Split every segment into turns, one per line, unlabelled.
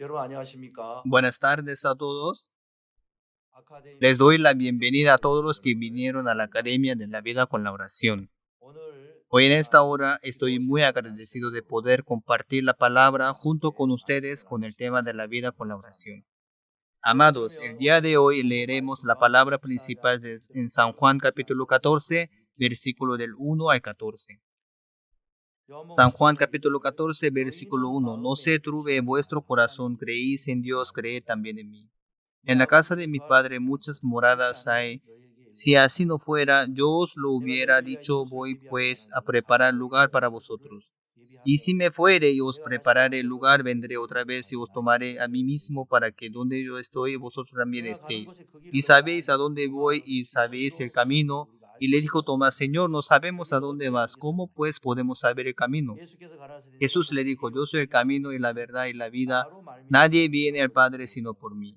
여러분 안녕하십니까?
Buenas tardes a todos. Les
아카데미
doy la bienvenida a todos
시청자
los que
여러분을
vinieron a la
환영합니다.
Academia de la Vida con la Oración.
오늘
Hoy en esta
제가
hora estoy
기도
muy
생활의
agradecido de
말씀으로
poder compartir la palabra junto
여러분께
con ustedes
말씀을
con
나눌
el
수
tema de
있어서
la vida con la oración.
감사합니다. 여러분
Amados,
그러면
el día
오늘
de hoy
본문
leeremos la
말씀과
palabra
14장
principal
1절부터
en San Juan capítulo 14,
26절
versículo del 1 al 14.
요한복음
San Juan
14장
capítulo
1절
14, versículo
너희는
1. No se
마음에
turbe en
근심하지
vuestro
말라
corazón,
하나님
creéis en Dios,
믿으라
creed también en mí.
내
En la casa
아버지
de mi
거하는
padre
데가
muchas
많도다 그렇지
moradas
않으면
hay.
너희에게
Si
이르리라
así no fuera, yo os lo
내가
hubiera
너희를 위하여
dicho,
처소를
voy
예비하러
pues a
가노니
preparar
다시
lugar para
너희에게
vosotros.
처소를
Y si
예비하면
me fuere y os
내가 다시
preparare el
너희를
lugar,
너희에게
vendré otra
데리고
vez y os
가리라
tomaré a mí
이르시니
mismo para que donde yo estoy, vosotros también
내가 가는
estéis.
곳에 그
Y
길을 너희가
sabéis a
알거든
dónde voy
도마는
y
묻기
sabéis el
스스로 이르되
camino.
우리가
Y le dijo
알지도
Tomás, Señor, no
그
sabemos a
길을
dónde
어떻게
vas. ¿Cómo
알겠사오냐
pues podemos saber el camino?
예수께서 가라사대 내가
Jesús le
곧
dijo,
길
yo soy el
진리가
camino y la
생명이니
verdad y la vida.
나로
Nadie
말미암으면
viene al
아버지를
Padre
볼
sino
수가
por
없느니라
mí.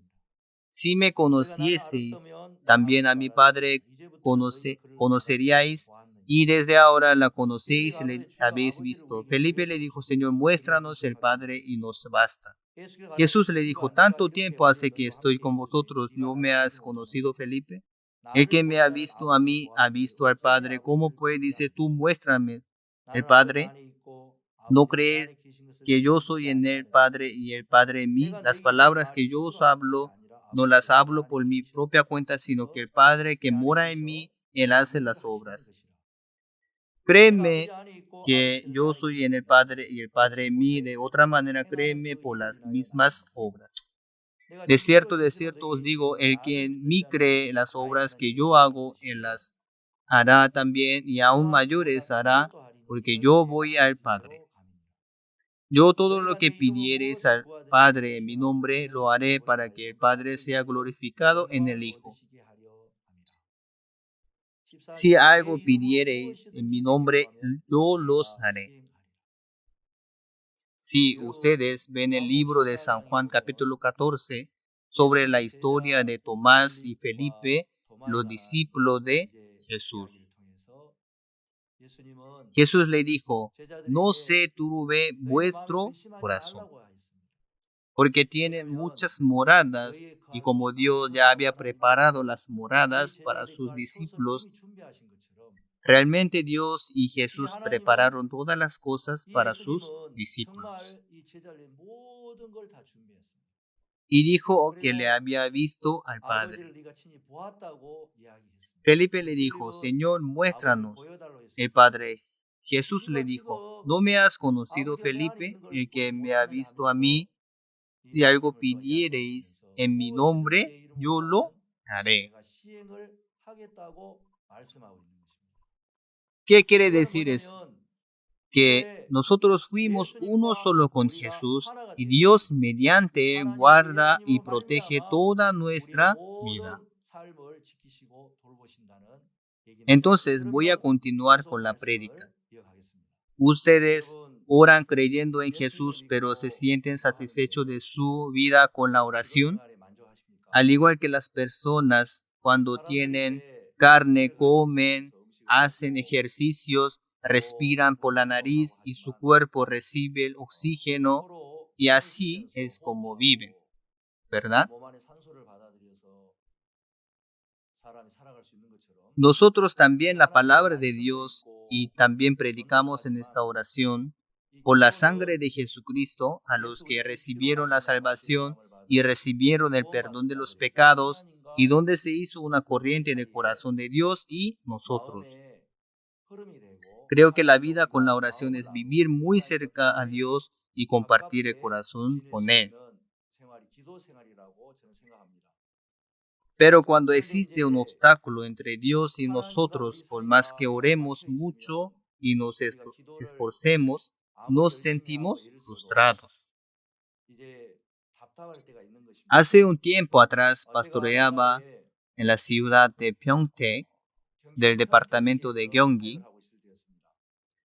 Si me
너희가 나를
conocieseis,
알았다면 내
también
아버지를
a mi
알았으리라
Padre
이제부터는 너희가 그를 알았고
conoceríais, y
보았느니라
desde ahora la
그들이
conocéis y le
가로되 주여
habéis
아버지를
visto.
우리에게
Felipe le dijo,
보여주옵소서
Señor,
우리가
muéstranos el
만족하리이다
Padre y nos basta.
예수께서 가라사대
Jesús le dijo,
이봐 내가
¿tanto
이렇게
tiempo
오래
hace que
너희와
estoy
함께
con
있으니
vosotros?
네가
¿No
나를
me has
알지
conocido,
못하느냐
Felipe? El
나를
que me ha
본 자는
visto a
아버지를
mí ha
보았느니라
visto al
어찌하여
Padre. ¿Cómo
아버지를
pues
보지
dice tú,
않느냐
muéstrame el
나는 아버지
Padre?
안에 있고
¿No
아버지는 내
crees
안에 계신 것을
que yo
너희들이
soy en el
아니하느냐
Padre y el Padre en mí?
내가
Las
너희에게 하는
palabras
말을
que yo
스스로
os
하는 것이
hablo,
아니라
no las
아버지께서 내
hablo
안에
por mi
계셔
propia cuenta, sino que
계셔서
el Padre que
내 안에
mora en
계셔
mí, Él hace
그 일을
las
하시는
obras.
것이라 내가 아버지
Créeme
안에 있고
que
아버지께서 내
yo
안에
soy en el
계심을
Padre y el Padre
알지
en mí. De
못하였느냐
otra manera,
행하는
créeme
그
por
일을
las
인하여
mismas
나는 믿느니라
obras.
내가
De
진실로
cierto os
너희에게
digo,
이르노니
el que
나를
en
믿는
mí
자마다
cree las
나의
obras
하는
que
일을
yo
행하는
hago, Él
것이요
las hará también y aún
또한 그보다
mayores hará,
크게 또 하리니
porque
이는
yo
내가
voy al Padre.
아버지께로 감이니라
Yo todo lo
너희가 내
que
이름으로
pidiereis
무엇을
al
구하든지
Padre en mi
믿으시면
nombre,
이는
lo haré
아버지
para que
나의
el
이름으로
Padre
받을
sea
일을
glorificado en el
영광을
Hijo.
얻으시게 하려 함이라
Si
14절 내
algo
이름으로
pidiereis en mi
무엇이든지 내게
nombre,
구하면
yo los
내가
haré.
시행하리라
Si
여러분
ustedes ven el
요한복음
libro de San
14장에
Juan
보면
capítulo 14 sobre la
예수님의
historia
제자
de Tomás y
빌립과
Felipe,
도마에
los
관한
discípulos de
이제
Jesús,
이야기를 통해서 예수님은
Jesús le dijo, no
제자들에게
se turbe
너희는 마음에
vuestro
근심하지
corazón,
말라고 하였습니다.
porque tienen
왜냐하면
muchas moradas,
너희의
y
거할
como
곳이
Dios
어디서
ya había
마땅하든지
preparado las
너희
moradas para
제자들이
sus
거할 처소를
discípulos,
이미 준비하신 것처럼
realmente Dios y
이
Jesús
하나님은
prepararon todas las cosas
이
para sus
예수님은
discípulos.
정말 이 제자들의 모든 걸 다 준비했습니다.
Y dijo que le
그리고
había visto al
아버지를
Padre.
네가 친히 보았다고 이야기했습니다.
Felipe
근데
le dijo,
빌립은
Señor,
아버지를
muéstranos
보여달라고
el
했습니다.
Padre. Jesús le
누가
dijo,
지금
¿no me has conocido,
아버지가 내 안에
Felipe?
있는 걸
El que
보지
me ha
못하느냐
visto a
하면서
mí,
이
si algo
말씀을 또
pidiereis
이야기하시면서
en mi
무엇이든지 내
nombre,
이름으로
yo lo
구하면
haré.
내가 시행을 하겠다고 말씀하고 있는 것입니다.
¿Qué quiere
이거를
decir eso?
보려면
Que
이제
nosotros fuimos uno
예수님과
solo con
우리가
Jesús
하나가
y
되었기
Dios
때문에
mediante Él
하나님은
guarda y
예수님으로
protege
말미암아
toda
우리의
nuestra vida.
모든 삶을 지키시고 돌보신다는 얘기입니다.
Entonces voy a
그러면
continuar
계속
con la prédica.
말씀을 이어가겠습니다.
Ustedes
여러분
oran creyendo en
예수님을
Jesús, pero se
믿고
sienten satisfechos
기도하는데
de su vida con la
기도
oración,
생활에 만족하십니까?
al igual que las personas cuando tienen
사람들에게
carne,
육체를 가지고
comen,
있으면서 음식을
hacen
먹고
ejercicios,
또
respiran por la
호흡도 하고
nariz y su
하지만
cuerpo recibe el oxígeno
서로
y
숨을
así
쉬면서
es como viven,
호흡하고
¿verdad?
몸 안에 산소를 받아들여서 사람이 살아갈 수 있는 것처럼
Nosotros
이
también la
하나님의
palabra de
말씀도
Dios y
있고
también
전도
predicamos en esta
나가지만
oración
이
por la sangre
기도는
de Jesucristo a los
예수
que
그리스도의 피로
recibieron la
말미암아 죄
salvación
사함을
y
받은
recibieron el perdón de
구원받는다
los
그랬더니
pecados y
하나님과
donde se hizo una
우리
corriente en el
사이에
corazón de Dios y nosotros.
마음의 흐름이 되고
Creo que la
하나님과
vida con la
우리가
oración
마음을
es vivir
나누고
muy
하나님과
cerca a
가까이
Dios y compartir el
가깝게
corazón
지낼
con
수
Él.
있는 생활이 기도 생활이라고 저는 생각합니다.
Pero cuando
그런데
existe un
이제
obstáculo entre Dios y
하나님과 우리
nosotros, por más
사이가
que
이렇게
oremos
막혀
mucho
있으면
y nos
우리가 기도를
esforcemos,
아무리
nos
열심히 하고
sentimos
이랬어도
frustrados.
이제 답답할 때가 있는 것입니다.
Hace un tiempo atrás
제가
pastoreaba
옛날에
en la ciudad de Pyeongtaek,
경기도
del departamento de
평택시에서
Gyeonggi.
사역을 하고 있을 때였습니다.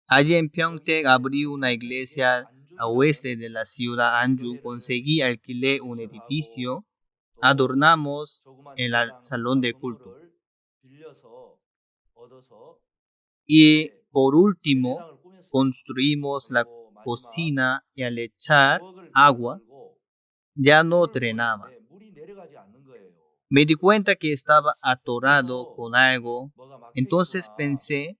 Allí en Pyeongtaek
거기에
abrí una
평택시의
iglesia a oeste
안중이라는
de la ciudad Anju.
교회를
Conseguí, alquilé un
건설하고
edificio,
또
adornamos
조그만
el
예배당
salón
성당
de culto.
건물을 빌려서 얻어서
Y
이제
por último,
예배당을 꾸몄습니다.
construimos la
그리고 마지막
cocina y al echar
부엌을
agua,
만들고
ya no drenaba.
예, 물이 내려가지 않는 거예요.
Me di cuenta que estaba atorado con algo,
뭐가 막혀
entonces
있구나.
pensé,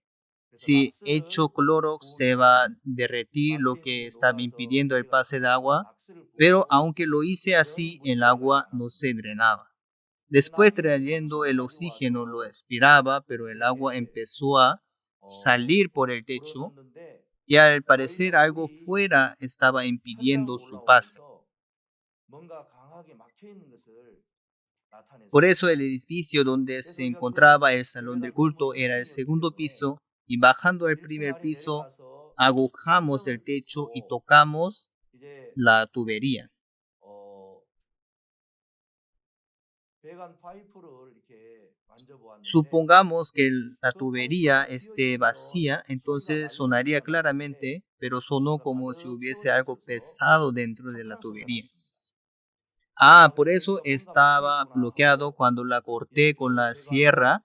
그래서
si echo
낙스를
Clorox se va a derretir lo que estaba impidiendo el pase de agua, pero aunque lo hice así, el agua no se drenaba. Después trayendo el oxígeno lo expiraba, pero el agua empezó a salir por el techo y al parecer algo fuera estaba impidiendo su pase.
뭔가 강하게 막혀 있는 것을 나타냈어요.
Por eso el edificio donde se encontraba el salón de culto era el segundo piso y bajando al primer piso agujamos el techo y tocamos
이제
la tubería.
어, 배관 파이프를 이렇게 만져보았는데
Supongamos que la tubería esté vacía, entonces sonaría claramente, pero sonó como si hubiese algo pesado dentro de la tubería. Por eso estaba bloqueado. Cuando la corté con la sierra,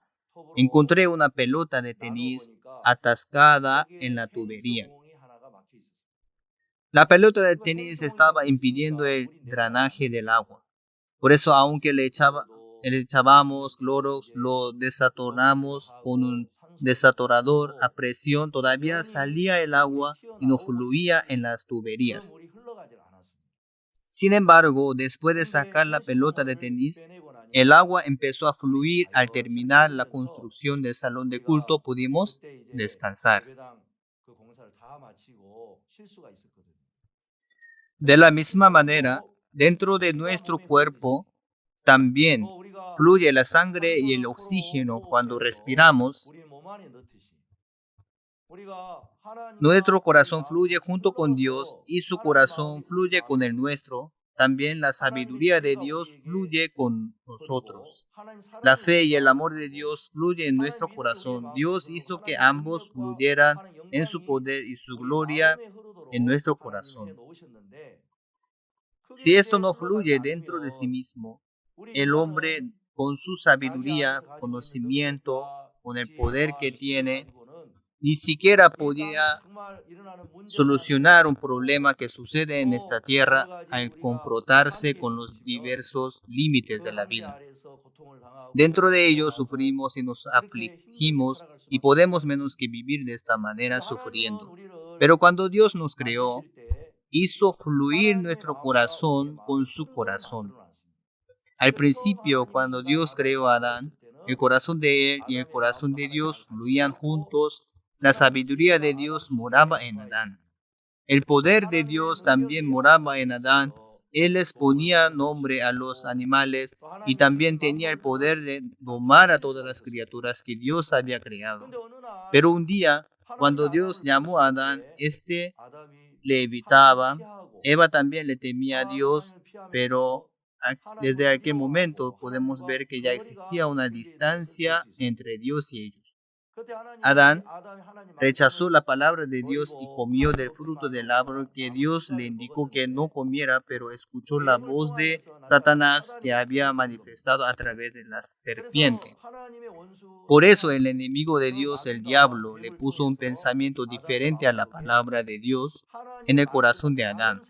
encontré una pelota de tenis atascada en la tubería. La pelota de tenis estaba impidiendo el drenaje del agua. Por eso, aunque le echábamos Clorox, lo desatoramos con un desatorador a presión, todavía salía el agua y no fluía en las tuberías. Sin embargo, después de sacar la pelota de tenis, el agua empezó a fluir. Al terminar la construcción del salón de culto, pudimos descansar. De la misma manera, dentro de nuestro cuerpo también fluye la sangre y el oxígeno cuando respiramos. Nuestro corazón fluye junto con Dios y su corazón fluye con el nuestro. También la sabiduría de Dios fluye con nosotros. La fe y el amor de Dios fluyen en nuestro corazón. Dios hizo que ambos fluyeran en su poder y su gloria en nuestro corazón. Si esto no fluye dentro de sí mismo, el hombre con su sabiduría, conocimiento, con el poder que tiene, ni siquiera podía solucionar un problema que sucede en esta tierra al confrontarse con los diversos límites de la vida. Dentro de ellos sufrimos y nos afligimos y podemos menos que vivir de esta manera sufriendo. Pero cuando Dios nos creó, hizo fluir nuestro corazón con su corazón. Al principio, cuando Dios creó a Adán, el corazón de él y el corazón de Dios fluían juntos. La sabiduría de Dios moraba en Adán. El poder de Dios también moraba en Adán. Él les ponía nombre a los animales y también tenía el poder de domar a todas las criaturas que Dios había creado. Pero un día, cuando Dios llamó a Adán, este le evitaba. Eva también le temía a Dios, pero desde aquel momento podemos ver que ya existía una distancia entre Dios y ellos. Adán rechazó la palabra de Dios y comió del fruto del árbol que Dios le indicó que no comiera, pero escuchó la voz de Satanás que había manifestado a través de la serpiente. Por eso el enemigo de Dios, el diablo, le puso un pensamiento diferente a la palabra de Dios en el corazón de Adán.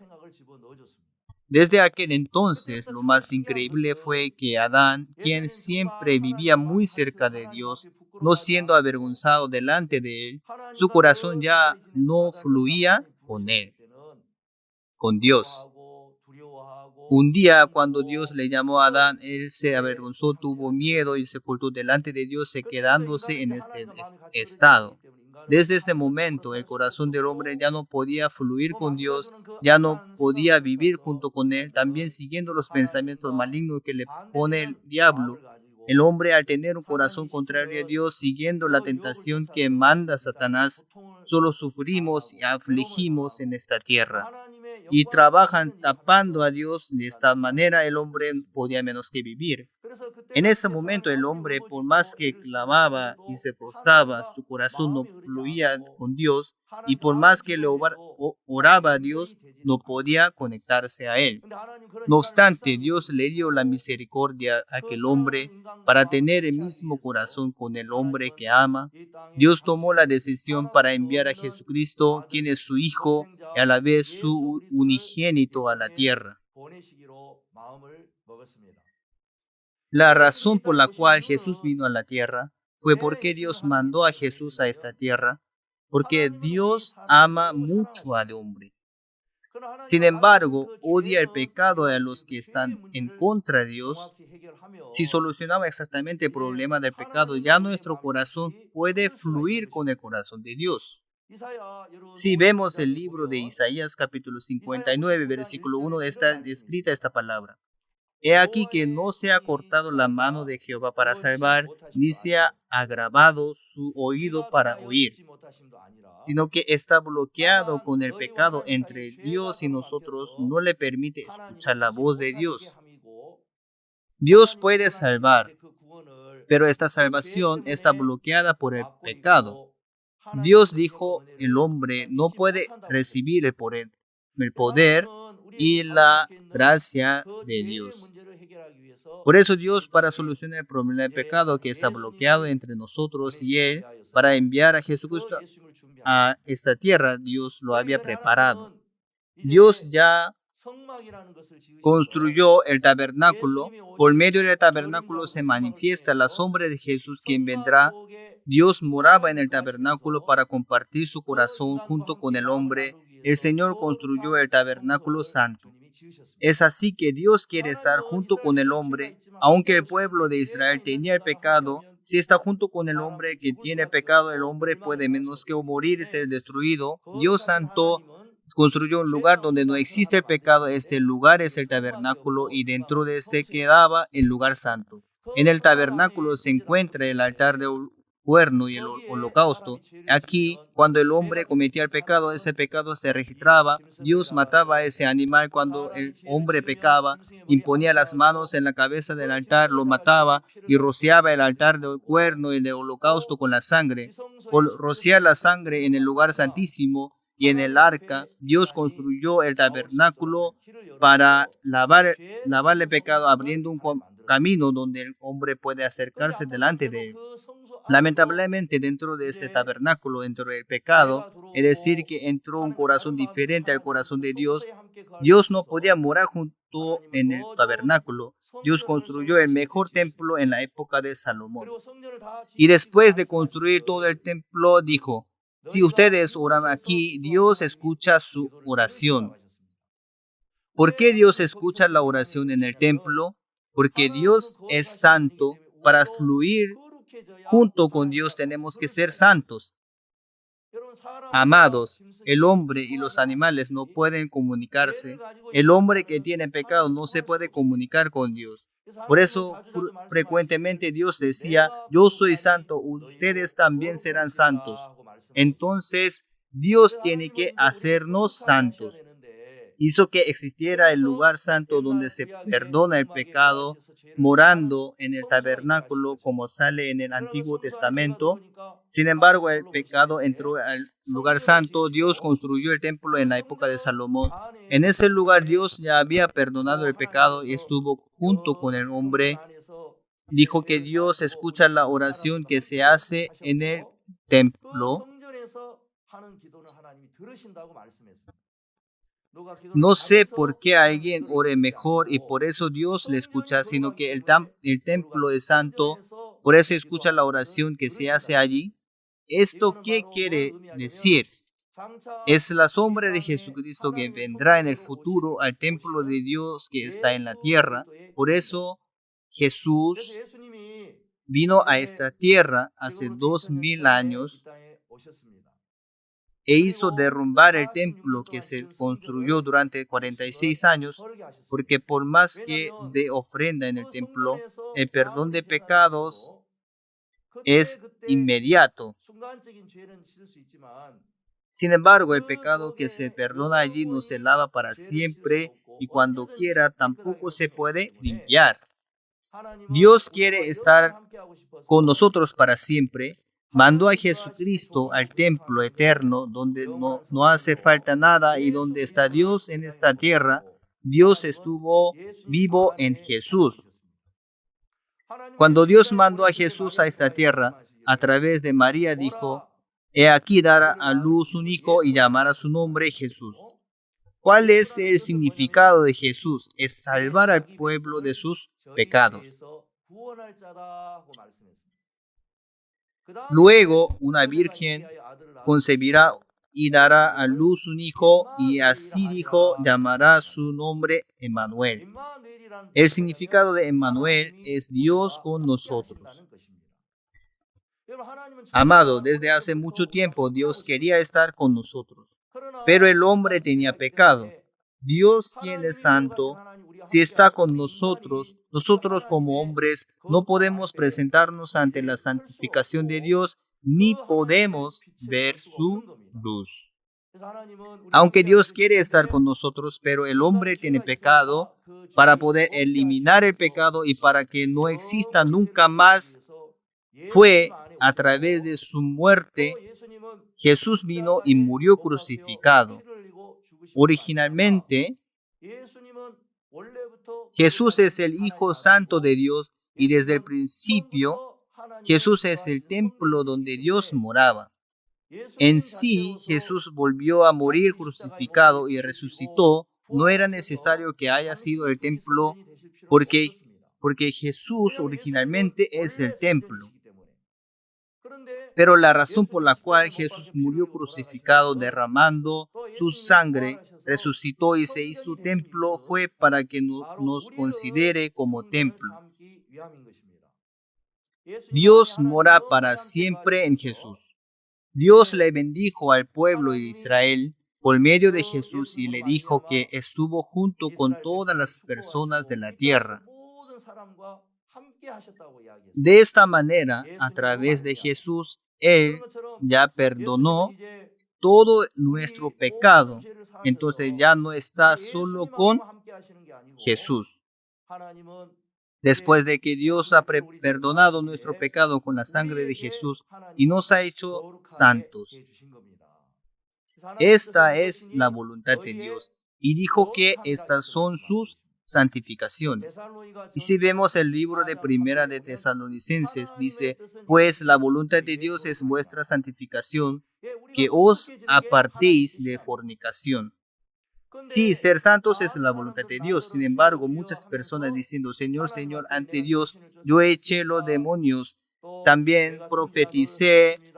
Desde aquel entonces, lo más increíble fue que Adán, quien siempre vivía muy cerca de Dios, no siendo avergonzado delante de él, su corazón ya no fluía con él, con Dios. Un día, cuando Dios le llamó a Adán, él se avergonzó, tuvo miedo y se ocultó delante de Dios, quedándose en ese estado. Desde este momento, el corazón del hombre ya no podía fluir con Dios, ya no podía vivir junto con él, también siguiendo los pensamientos malignos que le pone el diablo. El hombre, al tener un corazón contrario a Dios, siguiendo la tentación que manda Satanás, solo sufrimos y afligimos en esta tierra. Y trabajan tapando a Dios. De esta manera el hombre podía menos que vivir. En ese momento el hombre, por más que clamaba y se esforzaba, su corazón no fluía con Dios, y por más que le oraba a Dios, no podía conectarse a él. No obstante, Dios le dio la misericordia a aquel hombre para tener el mismo corazón con el hombre que ama. Dios tomó la decisión para enviar a Jesucristo, quien es su Hijo y a la vez su unigénito, a la tierra. La razón por la cual Jesús vino a la tierra fue porque Dios mandó a Jesús a esta tierra, porque Dios ama mucho al hombre. Sin embargo, odia el pecado a los que están en contra de Dios. Si solucionamos exactamente el problema del pecado, ya nuestro corazón puede fluir con el corazón de Dios. Si vemos el libro de Isaías capítulo 59, versículo 1, está escrita esta palabra. He aquí que no se ha cortado la mano de Jehová para salvar, ni se ha agravado su oído para oír, sino que está bloqueado con el pecado entre Dios y nosotros, no le permite escuchar la voz de Dios. Dios puede salvar, pero esta salvación está bloqueada por el pecado. Dios dijo, el hombre no puede recibir el poder y la gracia de Dios. Por eso Dios, para solucionar el problema del pecado que está bloqueado entre nosotros y Él, para enviar a Jesucristo a esta tierra, Dios lo había preparado. Dios ya construyó el tabernáculo. Por medio del tabernáculo se manifiesta la sombra de Jesús, quien vendrá. Dios moraba en el tabernáculo para compartir su corazón junto con el hombre. El Señor construyó el tabernáculo santo. Es así que Dios quiere estar junto con el hombre. Aunque el pueblo de Israel tenía el pecado, si está junto con el hombre que tiene pecado, el hombre puede menos que morir y ser destruido. Dios santo construyó un lugar donde no existe el pecado. Este lugar es el tabernáculo y dentro de este quedaba el lugar santo. En el tabernáculo se encuentra el altar de cuerno y el holocausto. Aquí, cuando el hombre cometía el pecado, ese pecado se registraba. Dios mataba a ese animal cuando el hombre pecaba, imponía las manos en la cabeza del altar, lo mataba y rociaba el altar de cuerno y de holocausto con la sangre. Por rociar la sangre en el lugar santísimo y en el arca, Dios construyó el tabernáculo para lavar el pecado, abriendo un camino donde el hombre puede acercarse delante de él. Lamentablemente, dentro de ese tabernáculo entró el pecado, es decir, que entró un corazón diferente al corazón de Dios. Dios no podía morar junto en el tabernáculo. Dios construyó el mejor templo en la época de Salomón. Y después de construir todo el templo, dijo, si ustedes oran aquí, Dios escucha su oración. ¿Por qué Dios escucha la oración en el templo? Porque Dios es santo. Para fluir junto con Dios tenemos que ser santos. Amados, el hombre y los animales no pueden comunicarse. El hombre que tiene pecado no se puede comunicar con Dios. Por eso frecuentemente Dios decía, yo soy santo, ustedes también serán santos. Entonces Dios tiene que hacernos santos. Hizo que existiera el lugar santo donde se perdona el pecado, morando en el tabernáculo como sale en el Antiguo Testamento. Sin embargo, el pecado entró al lugar santo. Dios construyó el templo en la época de Salomón. En ese lugar Dios ya había perdonado el pecado y estuvo junto con el hombre. Dijo que Dios escucha la oración que se hace en el templo. No sé por qué alguien ore mejor y por eso Dios le escucha, sino que el templo es santo, por eso escucha la oración que se hace allí. ¿Esto qué quiere decir? Es la sombra de Jesucristo que vendrá en el futuro al templo de Dios que está en la tierra. Por eso Jesús vino a esta tierra hace 2000 años e hizo derrumbar el templo que se construyó durante 46 años, porque por más que dé ofrenda en el templo, el perdón de pecados es inmediato. Sin embargo, el pecado que se perdona allí no se lava para siempre y cuando quiera tampoco se puede limpiar. Dios quiere estar con nosotros para siempre. Mandó a Jesucristo al templo eterno donde no hace falta nada y donde está Dios en esta tierra. Dios estuvo vivo en Jesús. Cuando Dios mandó a Jesús a esta tierra, a través de María dijo, he aquí dará a luz un hijo y llamará su nombre Jesús. ¿Cuál es el significado de Jesús? Es salvar al pueblo de sus pecados. Luego, una virgen concebirá y dará a luz un hijo, y así dijo, llamará su nombre Emmanuel. El significado de Emmanuel es Dios con nosotros. Amado, desde hace mucho tiempo Dios quería estar con nosotros, pero el hombre tenía pecado. Dios, quien es santo, si está con nosotros, nosotros como hombres no podemos presentarnos ante la santificación de Dios ni podemos ver su luz. Aunque Dios quiere estar con nosotros, pero el hombre tiene pecado. Para poder eliminar el pecado y para que no exista nunca más, fue a través de su muerte, Jesús vino y murió crucificado. Originalmente, Jesús es el Hijo Santo de Dios y desde el principio, Jesús es el templo donde Dios moraba. En sí, Jesús volvió a morir crucificado y resucitó. No era necesario que haya sido el templo porque Jesús originalmente es el templo. Pero la razón por la cual Jesús murió crucificado, derramando su sangre, resucitó y se hizo templo fue para que nos considere como templo. Dios mora para siempre en Jesús. Dios le bendijo al pueblo de Israel por medio de Jesús y le dijo que estuvo junto con todas las personas de la tierra. De esta manera, a través de Jesús, Él ya perdonó todo nuestro pecado. Entonces ya no está solo con Jesús. Después de que Dios ha perdonado nuestro pecado con la sangre de Jesús y nos ha hecho santos. Esta es la voluntad de Dios y dijo que estas son sus santificaciones. Y si vemos el libro de Primera de Tesalonicenses, dice, pues la voluntad de Dios es vuestra santificación, que os apartéis de fornicación. Sí, ser santos es la voluntad de Dios. Sin embargo, muchas personas diciendo, Señor, Señor, ante Dios, yo eché los demonios, también profeticé.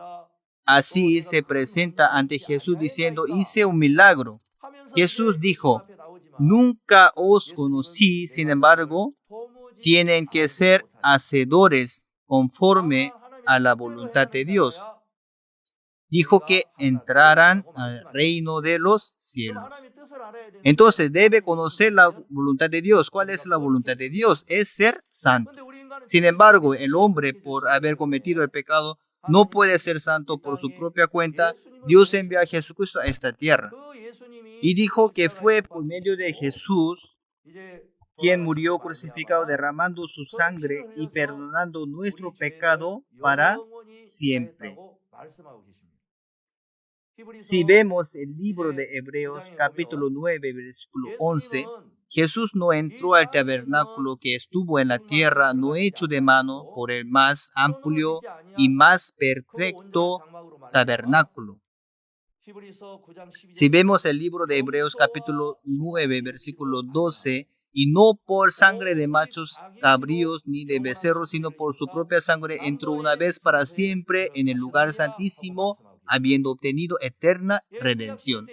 Así se presenta ante Jesús diciendo, hice un milagro. Jesús dijo, nunca os conocí, sin embargo, tienen que ser hacedores conforme a la voluntad de Dios. Dijo que entrarán al reino de los cielos. Entonces debe conocer la voluntad de Dios. ¿Cuál es la voluntad de Dios? Es ser santo. Sin embargo, el hombre, por haber cometido el pecado, no puede ser santo por su propia cuenta. Dios envió a Jesucristo a esta tierra. Y dijo que fue por medio de Jesús quien murió crucificado derramando su sangre y perdonando nuestro pecado para siempre. Si vemos el libro de Hebreos capítulo 9, versículo 11, Jesús no entró al tabernáculo que estuvo en la tierra, no hecho de mano, por el más amplio y más perfecto tabernáculo. Si vemos el libro de Hebreos capítulo 9, versículo 12, y no por sangre de machos cabríos ni de becerros, sino por su propia sangre entró una vez para siempre en el lugar santísimo, habiendo obtenido eterna redención.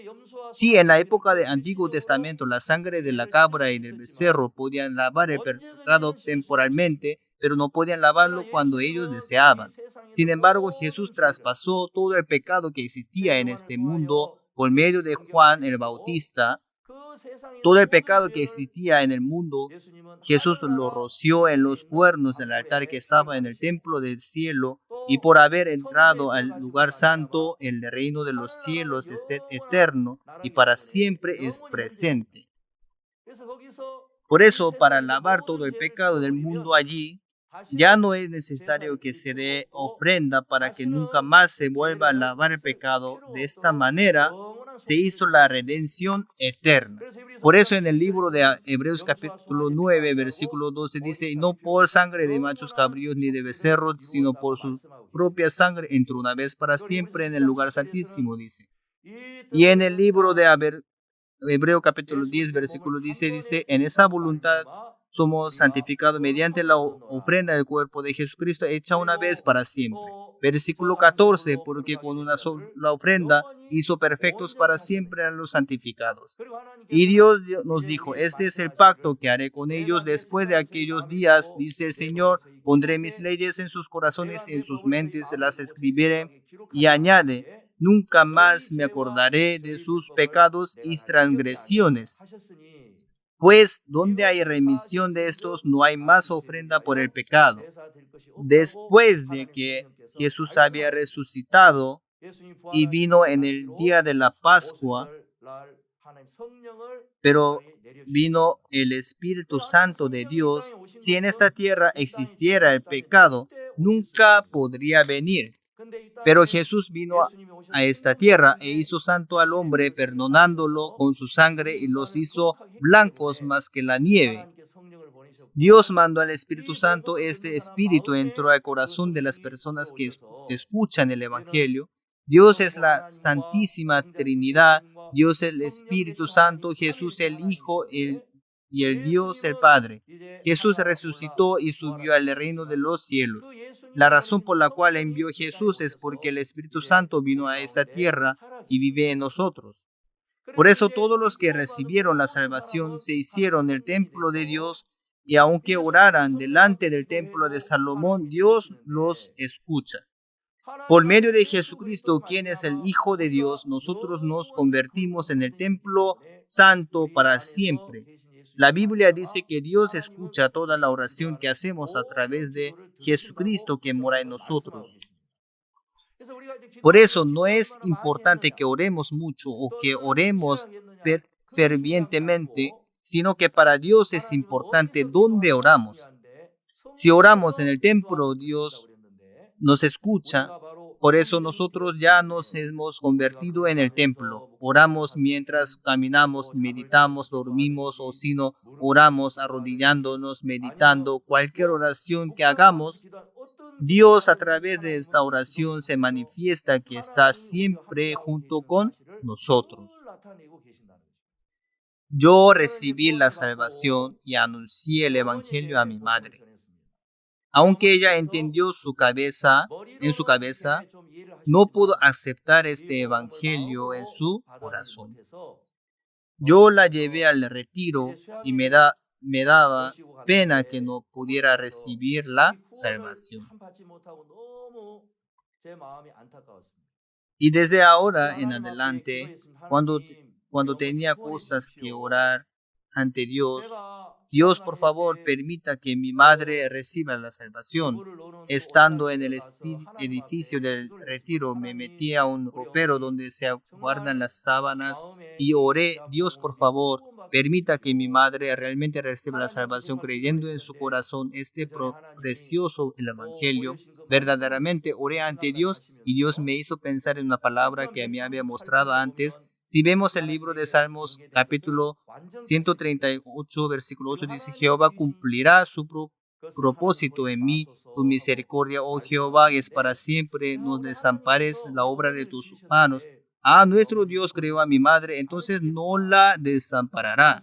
Sí, en la época del Antiguo Testamento, la sangre de la cabra y del becerro podían lavar el pecado temporalmente, pero no podían lavarlo cuando ellos deseaban. Sin embargo, Jesús traspasó todo el pecado que existía en este mundo por medio de Juan el Bautista. Todo el pecado que existía en el mundo, Jesús lo roció en los cuernos del altar que estaba en el templo del cielo, y por haber entrado al lugar santo, el reino de los cielos es eterno y para siempre es presente. Por eso, para lavar todo el pecado del mundo allí, ya no es necesario que se dé ofrenda para que nunca más se vuelva a lavar el pecado. De esta manera se hizo la redención eterna. Por eso en el libro de Hebreos capítulo 9, versículo 12 dice, y no por sangre de machos cabríos ni de becerros, sino por su propia sangre entró una vez para siempre en el lugar santísimo, dice. Y en el libro de Hebreo capítulo 10, versículo 10 dice, en esa voluntad somos santificados mediante la ofrenda del cuerpo de Jesucristo hecha una vez para siempre. Versículo 14, porque con una sola ofrenda hizo perfectos para siempre a los santificados. Y Dios nos dijo, este es el pacto que haré con ellos después de aquellos días, dice el Señor, pondré mis leyes en sus corazones y en sus mentes las escribiré. Y añade, nunca más me acordaré de sus pecados y transgresiones. Pues donde hay remisión de estos, no hay más ofrenda por el pecado. Después de que Jesús había resucitado y vino en el día de la Pascua, pero vino el Espíritu Santo de Dios, si en esta tierra existiera el pecado, nunca podría venir. Pero Jesús vino a esta tierra e hizo santo al hombre, perdonándolo con su sangre y los hizo blancos más que la nieve. Dios mandó al Espíritu Santo, este Espíritu entró al corazón de las personas que escuchan el Evangelio. Dios es la Santísima Trinidad, Dios es el Espíritu Santo, Jesús el Hijo y el Dios el Padre. Jesús resucitó y subió al reino de los cielos. La razón por la cual envió Jesús es porque el Espíritu Santo vino a esta tierra y vive en nosotros. Por eso todos los que recibieron la salvación se hicieron el templo de Dios, y aunque oraran delante del templo de Salomón, Dios los escucha. Por medio de Jesucristo, quien es el Hijo de Dios, nosotros nos convertimos en el templo santo para siempre. La Biblia dice que Dios escucha toda la oración que hacemos a través de Jesucristo que mora en nosotros. Por eso no es importante que oremos mucho o que oremos fervientemente, sino que para Dios es importante dónde oramos. Si oramos en el templo, Dios nos escucha. Por eso nosotros ya nos hemos convertido en el templo. Oramos mientras caminamos, meditamos, dormimos o si no, oramos arrodillándonos, meditando. Cualquier oración que hagamos, Dios a través de esta oración se manifiesta que está siempre junto con nosotros. Yo recibí la salvación y anuncié el Evangelio a mi madre. Aunque ella entendió en su cabeza, no pudo aceptar este Evangelio en su corazón. Yo la llevé al retiro y me daba pena que no pudiera recibir la salvación. Y desde ahora en adelante, cuando tenía cosas que orar ante Dios, Dios, por favor, permita que mi madre reciba la salvación. Estando en el edificio del retiro, me metí a un ropero donde se guardan las sábanas y oré, Dios, por favor, permita que mi madre realmente reciba la salvación creyendo en su corazón este precioso el Evangelio. Verdaderamente oré ante Dios y Dios me hizo pensar en una palabra que me había mostrado antes. Si vemos el libro de Salmos, capítulo 138, versículo 8, dice, Jehová cumplirá su propósito en mí, tu misericordia, oh Jehová, es para siempre, no desampares la obra de tus manos. Nuestro Dios creó a mi madre, entonces no la desamparará.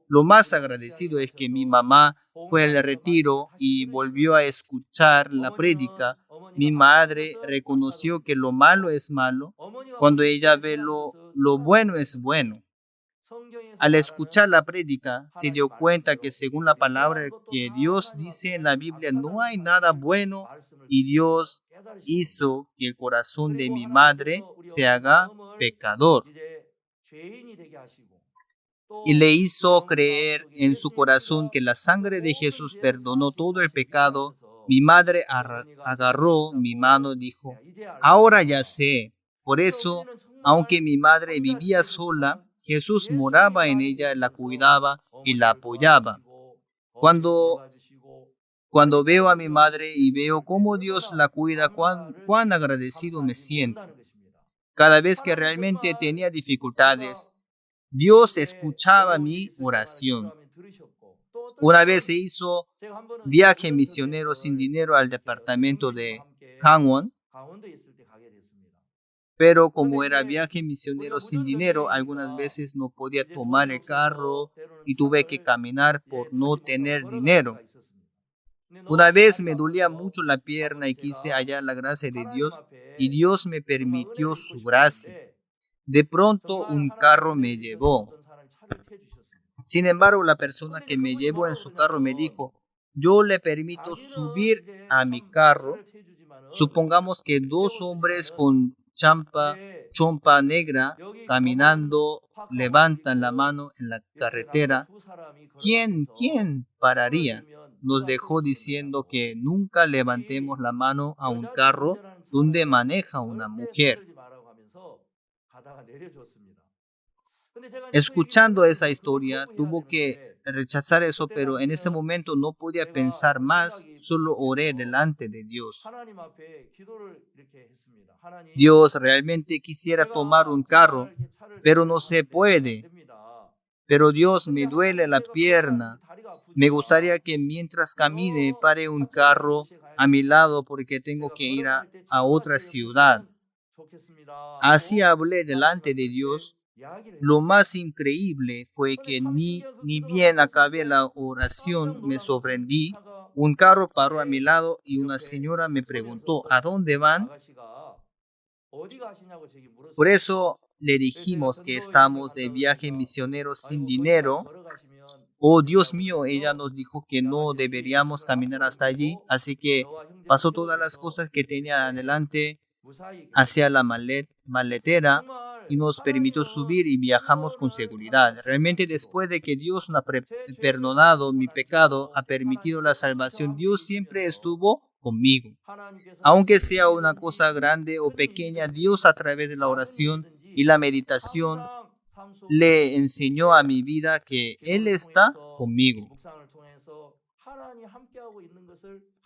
Lo más agradecido es que mi mamá fue al retiro y volvió a escuchar la prédica. Mi madre reconoció que lo malo es malo cuando ella ve lo bueno es bueno. Al escuchar la prédica, se dio cuenta que según la palabra que Dios dice en la Biblia, no hay nada bueno, y Dios hizo que el corazón de mi madre se haga pecador. Y le hizo creer en su corazón que la sangre de Jesús perdonó todo el pecado. Mi madre agarró mi mano y dijo, ahora ya sé. Por eso, aunque mi madre vivía sola, Jesús moraba en ella, la cuidaba y la apoyaba. Cuando veo a mi madre y veo cómo Dios la cuida, cuán agradecido me siento. Cada vez que realmente tenía dificultades, Dios escuchaba mi oración. Una vez se hizo viaje misionero sin dinero al departamento de Gangwon. pero como era viaje misionero sin dinero, algunas veces no podía tomar el carro y tuve que caminar por no tener dinero. Una vez me dolía mucho la pierna y quise hallar la gracia de Dios y Dios me permitió su gracia. De pronto un carro me llevó. Sin embargo, la persona que me llevó en su carro me dijo, yo le permito subir a mi carro. Supongamos que dos hombres con chompa negra caminando levantan la mano en la carretera. ¿Quién pararía? Nos dejó diciendo que nunca levantemos la mano a un carro donde maneja una mujer. Escuchando esa historia, tuvo que rechazar eso, pero en ese momento no podía pensar más, solo oré delante de Dios. Dios, realmente quisiera tomar un carro, pero no se puede. Pero Dios, me duele la pierna. Me gustaría que mientras camine pare un carro a mi lado porque tengo que ir a otra ciudad. Así hablé delante de Dios. Lo más increíble fue que ni bien acabé la oración, me sorprendí. Un carro paró a mi lado y una señora me preguntó, ¿a dónde van? Por eso le dijimos que estamos de viaje misionero sin dinero. Oh Dios mío, ella nos dijo que no deberíamos caminar hasta allí, así que pasó todas las cosas que tenía adelante hacia la maletera y nos permitió subir y viajamos con seguridad. Realmente después de que Dios nos ha perdonado mi pecado, ha permitido la salvación, Dios siempre estuvo conmigo. Aunque sea una cosa grande o pequeña, Dios a través de la oración y la meditación le enseñó a mi vida que Él está conmigo.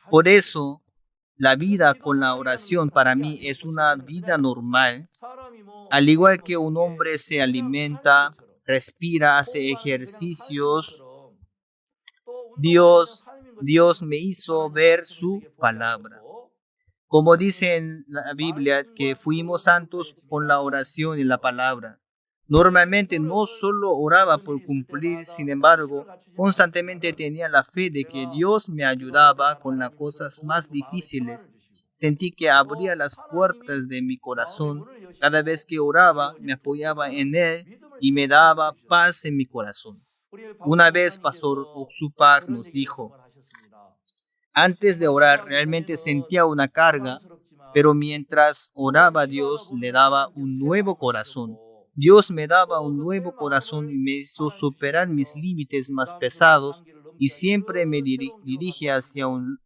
Por eso, la vida con la oración para mí es una vida normal. Al igual que un hombre se alimenta, respira, hace ejercicios, Dios me hizo ver su palabra. Como dice en la Biblia, que fuimos santos con la oración y la palabra. Normalmente no solo oraba por cumplir, sin embargo, constantemente tenía la fe de que Dios me ayudaba con las cosas más difíciles. Sentí que abría las puertas de mi corazón. Cada vez que oraba, me apoyaba en Él y me daba paz en mi corazón. Una vez, Pastor Oxupak nos dijo, antes de orar realmente sentía una carga, pero mientras oraba Dios le daba un nuevo corazón. Dios me daba un nuevo corazón y me hizo superar mis límites más pesados y siempre me dirige hacia un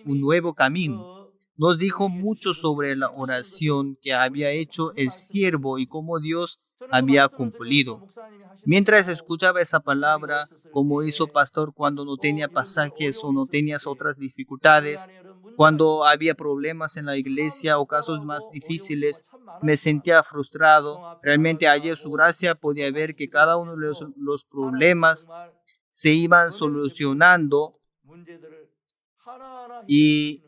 nuevo camino. Nos dijo mucho sobre la oración que había hecho el siervo y cómo Dios había cumplido. Mientras escuchaba esa palabra, como hizo pastor cuando no tenía pasajes o no tenías otras dificultades, cuando había problemas en la iglesia o casos más difíciles, me sentía frustrado. Realmente ayer su gracia podía ver que cada uno de los problemas se iban solucionando y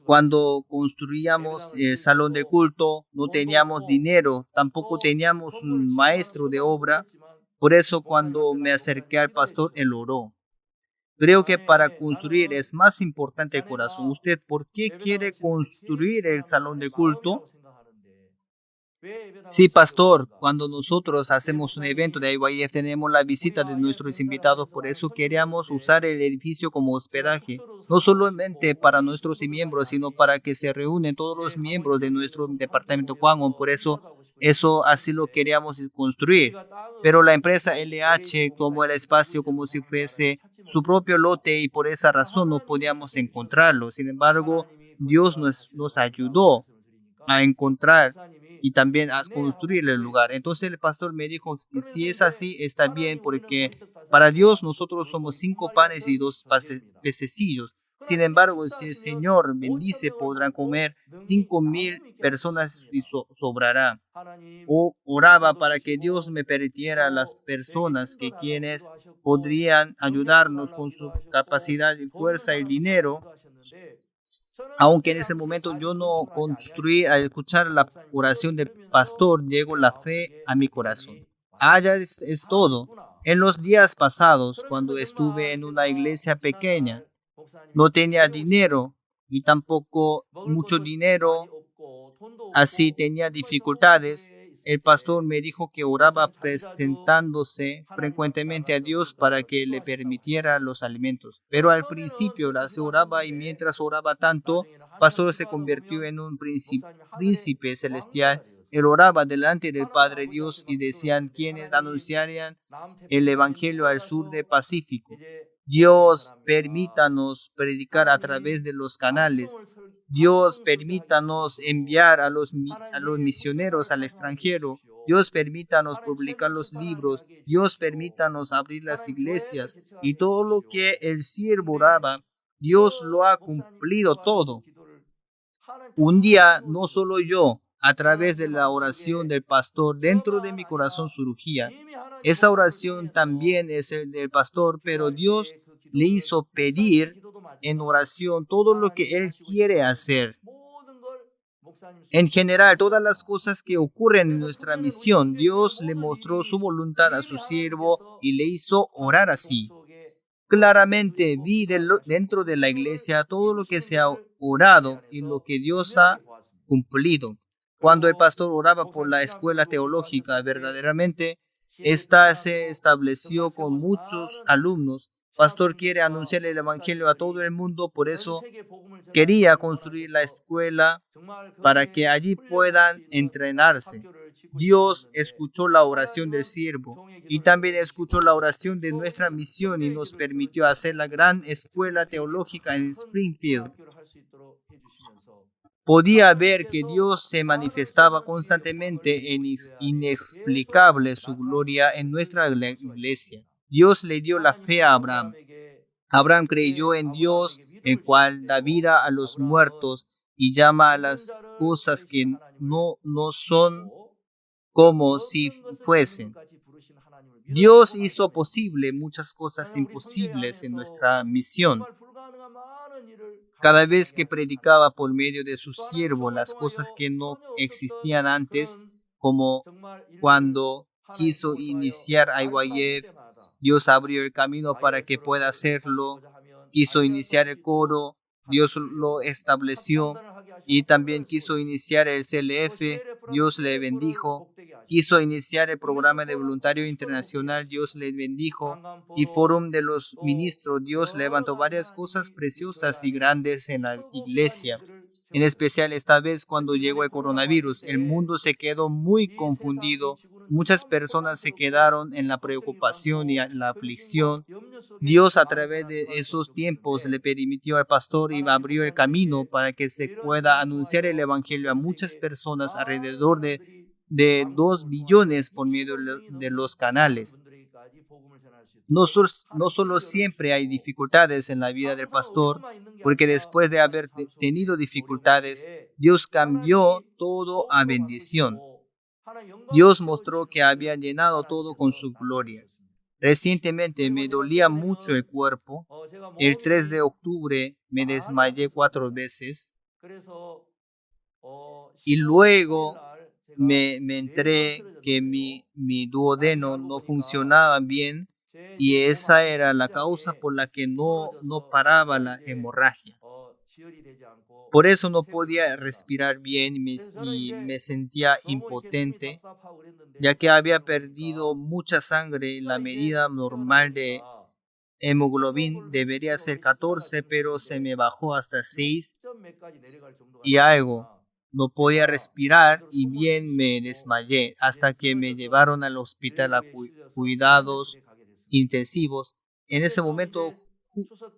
cuando construíamos el salón de culto no teníamos dinero, tampoco teníamos un maestro de obra. Por eso cuando me acerqué al pastor, él oró. Creo que para construir es más importante el corazón. ¿Usted por qué quiere construir el salón de culto? Sí, pastor, cuando nosotros hacemos un evento de IYF tenemos la visita de nuestros invitados, por eso queríamos usar el edificio como hospedaje, no solamente para nuestros miembros, sino para que se reúnen todos los miembros de nuestro departamento Kwangon, por eso así lo queríamos construir. Pero la empresa LH tomó el espacio como si fuese su propio lote y por esa razón no podíamos encontrarlo. Sin embargo, Dios nos ayudó a encontrar y también a construir el lugar. Entonces el pastor me dijo que si es así, está bien, porque para Dios nosotros somos 5 panes y 2 pececillos. Sin embargo, si el Señor bendice, podrán comer 5,000 personas y sobrará. Oraba para que Dios me permitiera a las personas que quienes podrían ayudarnos con su capacidad y fuerza y dinero. Aunque en ese momento yo no construí, al escuchar la oración del pastor, llegó la fe a mi corazón. Allá es todo. En los días pasados, cuando estuve en una iglesia pequeña, no tenía dinero y tampoco mucho dinero, así tenía dificultades. El pastor me dijo que oraba presentándose frecuentemente a Dios para que le permitiera los alimentos. Pero al principio se oraba y mientras oraba tanto, el pastor se convirtió en un príncipe celestial. Él oraba delante del Padre Dios y decían quienes anunciarían el Evangelio al sur del Pacífico. Dios, permítanos predicar a través de los canales. Dios, permítanos enviar a los misioneros al extranjero. Dios, permítanos publicar los libros. Dios, permítanos abrir las iglesias. Y todo lo que el siervo oraba, Dios lo ha cumplido todo. Un día, no solo yo, a través de la oración del pastor, dentro de mi corazón surgía. Esa oración también es el del pastor, pero Dios le hizo pedir en oración todo lo que él quiere hacer. En general, todas las cosas que ocurren en nuestra misión, Dios le mostró su voluntad a su siervo y le hizo orar así. Claramente vi dentro de la iglesia todo lo que se ha orado y lo que Dios ha cumplido. Cuando el pastor oraba por la escuela teológica, verdaderamente esta se estableció con muchos alumnos. Pastor quiere anunciar el evangelio a todo el mundo, por eso quería construir la escuela para que allí puedan entrenarse. Dios escuchó la oración del siervo y también escuchó la oración de nuestra misión y nos permitió hacer la gran escuela teológica en Springfield. Podía ver que Dios se manifestaba constantemente en inexplicable su gloria en nuestra iglesia. Dios le dio la fe a Abraham. Abraham creyó en Dios, el cual da vida a los muertos y llama a las cosas que no son como si fuesen. Dios hizo posible muchas cosas imposibles en nuestra misión. Cada vez que predicaba por medio de su siervo las cosas que no existían antes, como cuando quiso iniciar IYF, Dios abrió el camino para que pueda hacerlo. Quiso iniciar el coro, Dios lo estableció. Y también quiso iniciar el CLF, Dios le bendijo. Quiso iniciar el programa de voluntarios internacional, Dios le bendijo. Y Fórum de los Ministros, Dios levantó varias cosas preciosas y grandes en la iglesia. En especial esta vez cuando llegó el coronavirus, el mundo se quedó muy confundido. Muchas personas se quedaron en la preocupación y la aflicción. Dios a través de esos tiempos le permitió al pastor y abrió el camino para que se pueda anunciar el evangelio a muchas personas alrededor de 2 billones por medio de los canales. No solo siempre hay dificultades en la vida del pastor, porque después de haber tenido dificultades, Dios cambió todo a bendición. Dios mostró que había llenado todo con su gloria. Recientemente me dolía mucho el cuerpo. El 3 de octubre me desmayé 4 veces. Y luego me enteré que mi duodeno no funcionaba bien y esa era la causa por la que no paraba la hemorragia. Por eso no podía respirar bien y me sentía impotente, ya que había perdido mucha sangre. La medida normal de hemoglobina debería ser 14, pero se me bajó hasta 6 y algo. No podía respirar y bien me desmayé hasta que me llevaron al hospital a cuidados intensivos. En ese momento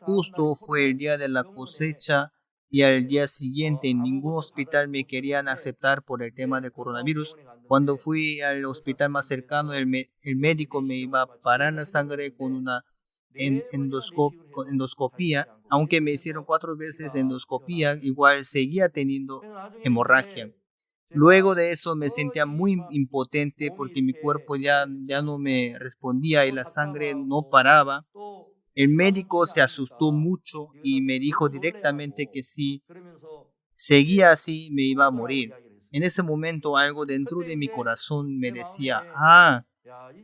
justo fue el día de la cosecha y al día siguiente en ningún hospital me querían aceptar por el tema de coronavirus. Cuando fui al hospital más cercano, el médico me iba a parar la sangre con una endoscopía. Aunque me hicieron 4 veces endoscopía, igual seguía teniendo hemorragia. Luego de eso me sentía muy impotente porque mi cuerpo ya no me respondía y la sangre no paraba. El médico se asustó mucho y me dijo directamente que si seguía así me iba a morir. En ese momento algo dentro de mi corazón me decía,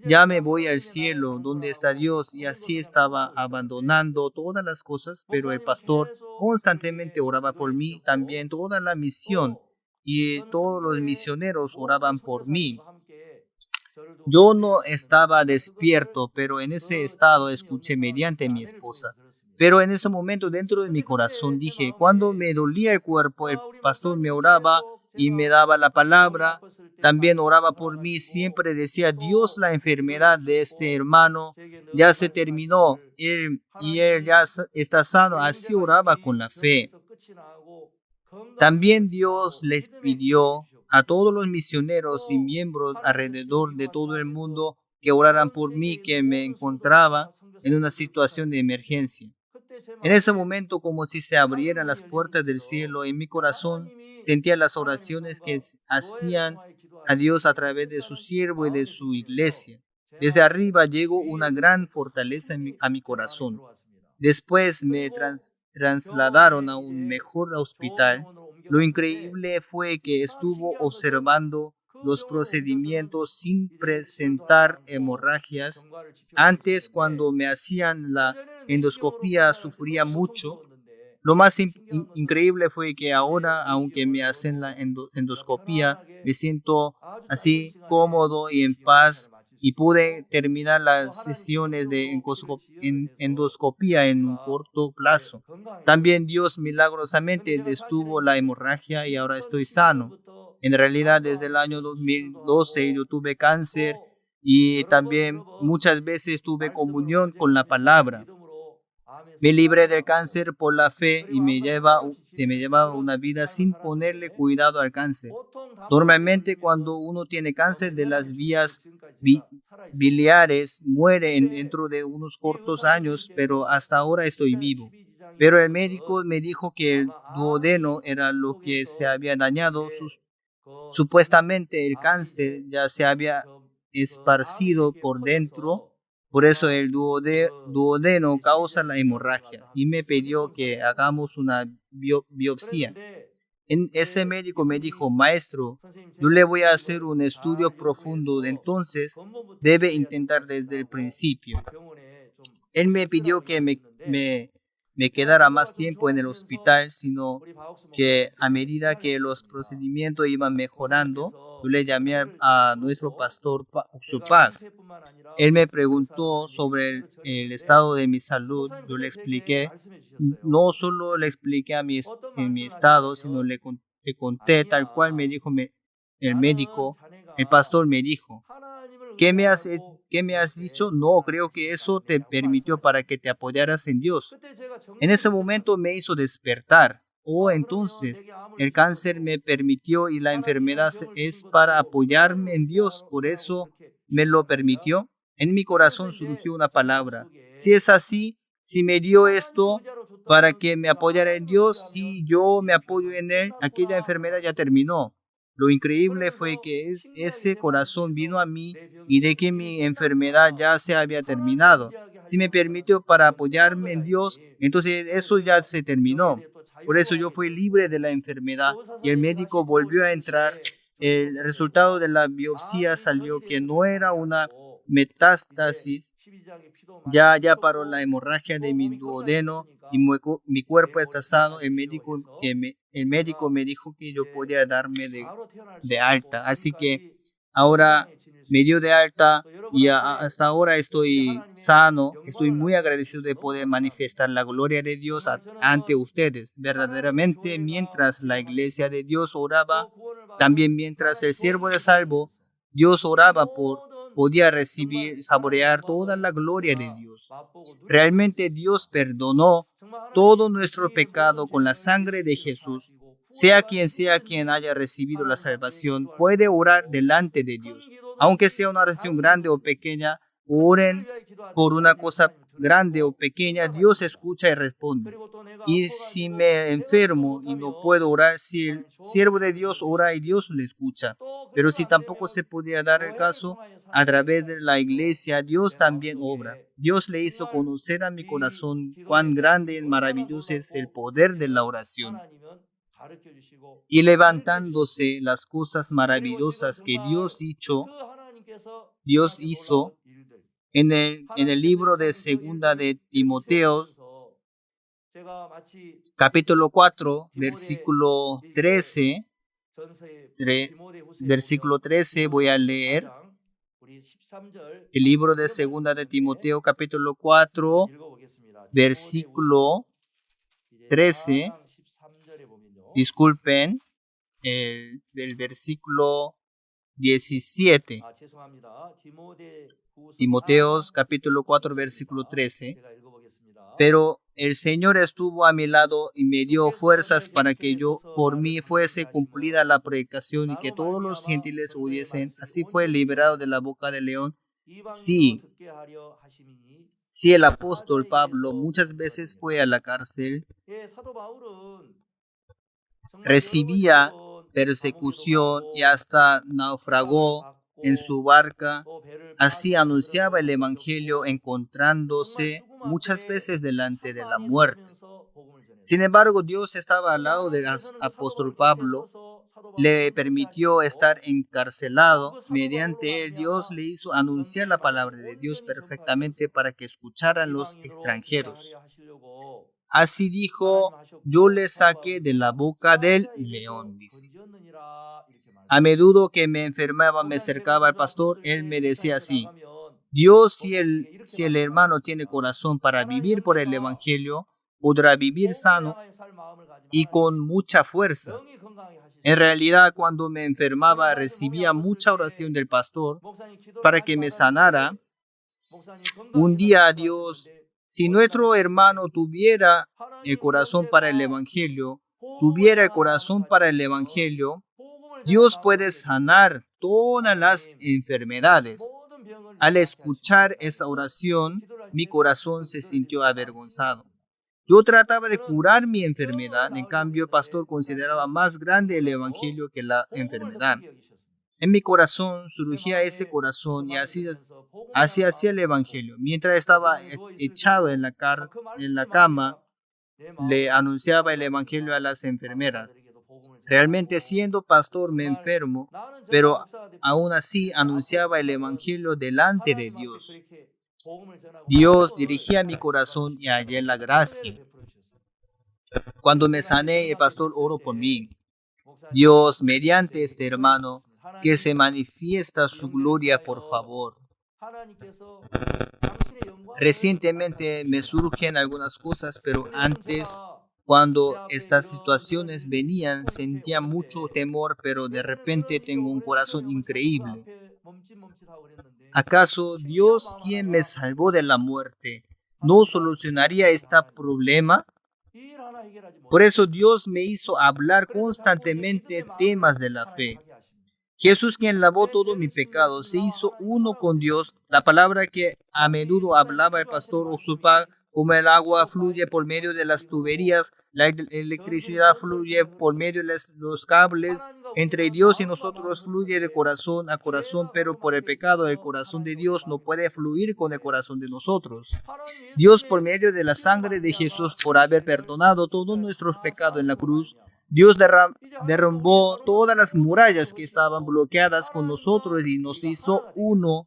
ya me voy al cielo, ¿dónde está Dios? Y así estaba abandonando todas las cosas, pero el pastor constantemente oraba por mí, también toda la misión y todos los misioneros oraban por mí. Yo no estaba despierto, pero en ese estado escuché mediante mi esposa. Pero en ese momento dentro de mi corazón dije, cuando me dolía el cuerpo, el pastor me oraba y me daba la palabra, también oraba por mí, siempre decía, Dios, la enfermedad de este hermano ya se terminó, él ya está sano, así oraba con la fe. También Dios les pidió a todos los misioneros y miembros alrededor de todo el mundo que oraran por mí, que me encontraba en una situación de emergencia. En ese momento, como si se abrieran las puertas del cielo, en mi corazón sentía las oraciones que hacían a Dios a través de su siervo y de su iglesia. Desde arriba llegó una gran fortaleza a mi corazón. Después me trasladaron a un mejor hospital. Lo increíble fue que estuvo observando los procedimientos sin presentar hemorragias. Antes, cuando me hacían la endoscopía, sufría mucho. Lo más increíble fue que ahora, aunque me hacen la endoscopía, me siento así cómodo y en paz y pude terminar las sesiones de endoscopía en un corto plazo. También Dios milagrosamente detuvo la hemorragia y ahora estoy sano. En realidad, desde el año 2012 yo tuve cáncer y también muchas veces tuve comunión con la palabra. Me libré del cáncer por la fe y me lleva una vida sin ponerle cuidado al cáncer. Normalmente cuando uno tiene cáncer de las vías biliares, muere dentro de unos cortos años, pero hasta ahora estoy vivo. Pero el médico me dijo que el duodeno era lo que se había dañado. Supuestamente el cáncer ya se había esparcido por dentro. Por eso el duodeno causa la hemorragia y me pidió que hagamos una biopsia. Ese médico me dijo, maestro, yo le voy a hacer un estudio profundo, entonces debe intentar desde el principio. Él me pidió que me quedara más tiempo en el hospital, sino que a medida que los procedimientos iban mejorando, yo le llamé a nuestro pastor Uxupac. Él me preguntó sobre el estado de mi salud. Yo le expliqué, no solo le expliqué en mi estado, sino le conté tal cual me dijo el médico. El pastor me dijo, ¿qué me has dicho? No, creo que eso te permitió para que te apoyaras en Dios. En ese momento me hizo despertar. Entonces el cáncer me permitió y la enfermedad es para apoyarme en Dios. Por eso me lo permitió. En mi corazón surgió una palabra. Si es así, si me dio esto para que me apoyara en Dios, si yo me apoyo en Él, aquella enfermedad ya terminó. Lo increíble fue que ese corazón vino a mí y de que mi enfermedad ya se había terminado. Si me permitió para apoyarme en Dios, entonces eso ya se terminó. Por eso yo fui libre de la enfermedad y el médico volvió a entrar. El resultado de la biopsia salió que no era una metástasis. Ya paró la hemorragia de mi duodeno y mi cuerpo está sano. El médico me dijo que yo podía darme de alta. Así que ahora me dio de alta y hasta ahora estoy sano. Estoy muy agradecido de poder manifestar la gloria de Dios ante ustedes. Verdaderamente, mientras la iglesia de Dios oraba, también mientras el siervo de salvo, Dios oraba podía saborear toda la gloria de Dios. Realmente Dios perdonó todo nuestro pecado con la sangre de Jesús. Sea quien haya recibido la salvación, puede orar delante de Dios. Aunque sea una oración grande o pequeña, oren por una cosa grande o pequeña, Dios escucha y responde. Y si me enfermo y no puedo orar, si el siervo de Dios ora y Dios le escucha. Pero si tampoco se podía dar el caso, a través de la iglesia, Dios también obra. Dios le hizo conocer a mi corazón cuán grande y maravilloso es el poder de la oración. Y levantándose las cosas maravillosas que Dios hizo en el libro de Segunda de Timoteo, capítulo 4, versículo 13, versículo 13, voy a leer el libro de Segunda de Timoteo, capítulo 4, versículo 13, disculpen, del versículo 17. Timoteos capítulo 4 versículo 13. Pero el Señor estuvo a mi lado y me dio fuerzas para que por mí fuese cumplida la predicación y que todos los gentiles oyesen. Así fue liberado de la boca del león. Sí, el apóstol Pablo muchas veces fue a la cárcel, recibía persecución y hasta naufragó en su barca. Así anunciaba el evangelio, encontrándose muchas veces delante de la muerte. Sin embargo, Dios estaba al lado del apóstol Pablo, le permitió estar encarcelado. Mediante él, Dios le hizo anunciar la palabra de Dios perfectamente para que escucharan los extranjeros. Así dijo, yo le saqué de la boca del león, dice. A menudo que me enfermaba, me acercaba al pastor, él me decía así: Dios, si el hermano tiene corazón para vivir por el evangelio, podrá vivir sano y con mucha fuerza. En realidad, cuando me enfermaba, recibía mucha oración del pastor para que me sanara. Un día, Dios, si nuestro hermano tuviera el corazón para el evangelio, Dios puede sanar todas las enfermedades. Al escuchar esa oración, mi corazón se sintió avergonzado. Yo trataba de curar mi enfermedad, en cambio el pastor consideraba más grande el evangelio que la enfermedad. En mi corazón surgía ese corazón y así hacía el evangelio. Mientras estaba echado en la cama, le anunciaba el evangelio a las enfermeras. Realmente, siendo pastor, me enfermo, pero aún así anunciaba el evangelio delante de Dios. Dios dirigía mi corazón y hallé la gracia. Cuando me sané, el pastor oró por mí. Dios, mediante este hermano, que se manifiesta su gloria, por favor. Recientemente me surgen algunas cosas, pero antes, cuando estas situaciones venían, sentía mucho temor, pero de repente tengo un corazón increíble. ¿Acaso Dios, quien me salvó de la muerte, no solucionaría este problema? Por eso Dios me hizo hablar constantemente temas de la fe. Jesús, quien lavó todo mi pecado, se hizo uno con Dios. La palabra que a menudo hablaba el pastor Oxupa, como el agua fluye por medio de las tuberías, la electricidad fluye por medio de los cables, entre Dios y nosotros fluye de corazón a corazón, pero por el pecado el corazón de Dios no puede fluir con el corazón de nosotros. Dios, por medio de la sangre de Jesús, por haber perdonado todos nuestros pecados en la cruz, Dios derrumbó todas las murallas que estaban bloqueadas con nosotros y nos hizo uno.